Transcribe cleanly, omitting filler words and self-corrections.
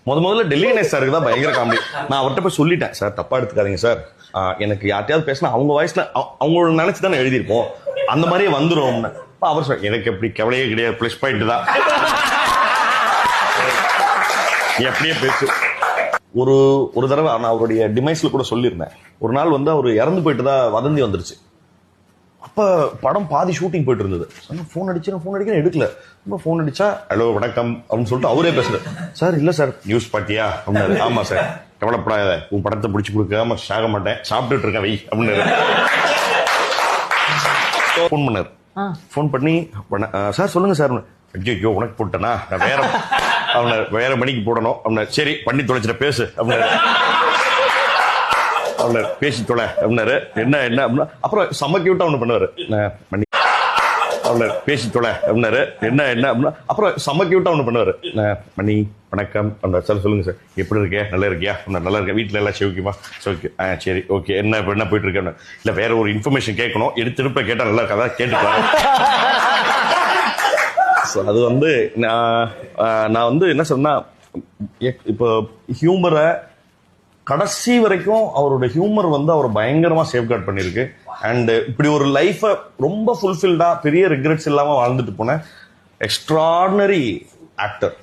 முதல்ல டெல்லி கணேஷ் சாருக்கு தான் பயங்கர காமெடி. நான் அவர்கிட்ட போய் சொல்லிட்டேன், சார் தப்பா எடுத்துக்காதீங்க சார், எனக்கு யார்ட்டையாவது பேசினா அவங்க வாய்ஸ்ல அவங்களோட நினைச்சு தானே எழுதியிருப்போம், அந்த மாதிரியே வந்துடும். அவர் சார் எனக்கு எப்படி கவலையே கிடையாது, பிளஸ் பாயிண்ட் தான், எப்படியே பேசு. ஒரு தடவை நான் அவருடைய டிமைஸ்ல கூட சொல்லியிருந்தேன். ஒரு நாள் வந்து அவர் இறந்து போயிட்டு தான் வதந்தி வந்துருச்சு. அப்ப படம் பாதி ஷூட்டிங் போயிட்டு இருந்தது. ஃபோன் அடிக்கிறேன் எடுக்கல. ஃபோன் அடிச்சா ஹலோ வணக்கம் அப்படின்னு சொல்லிட்டு அவரே பேசுறாரு. சார் இல்ல சார் நியூஸ் பாத்தியா அப்படின்னாரு. ஆமா சார், கவலைப்படாத, உன் படத்தை பிடிச்சி கொடுக்காம சாக மாட்டேன், சாப்பிட்டுட்டு இருக்கேன் வை அப்படின்னாரு. ஃபோன் பண்ணாரு. ஃபோன் பண்ணி சார் சொல்லுங்க சார். ஐயோ உனக்கு போட்டேனா, நான் வேற மணிக்கு போடணும் அப்படின்னாரு. சரி பண்ணி தொலைச்சிட பேசு அப்படின்னாரு. அவனாரு பேசி தொலை அப்படின்னாரு. என்ன அப்படின்னா அப்புறம் செம்ம கியூட்டா ஒண்ணு பண்ணுவாரு. பண்ணி அவனாரு பேசி தொலை அப்படின்னாரு. என்ன அப்படின்னா அப்புறம் செம்ம கியூட்டா ஒண்ணு பண்ணுவாரு. மணி வணக்கம் அப்படின்னா சார் சொல்லுங்க சார், எப்படி இருக்கே, நல்லா இருக்கியா, நல்லா இருக்கேன், வீட்டுல எல்லாம் சௌக்கியமா, சௌக்கியம், சரி ஓகே, என்ன போயிட்டு இருக்கேன், இல்ல வேற ஒரு இன்ஃபர்மேஷன் கேட்கணும், திருப்ப கேட்டா நல்லா இருக்காதா கேட்டுக்கலாம். அது வந்து நான் வந்து என்ன சொன்னா, இப்போ ஹியூமரை கடைசி வரைக்கும் அவரோட ஹியூமர் வந்து அவர் பயங்கரமா சேஃப்கார்ட் பண்ணிருக்கு. அண்ட் இப்படி ஒரு லைஃபை ரொம்ப ஃபுல்ஃபில்டா பெரிய ரிக்ரெட்ஸ் இல்லாம வாழ்ந்துட்டு போன எக்ஸ்ட்ராடினரி ஆக்டர்.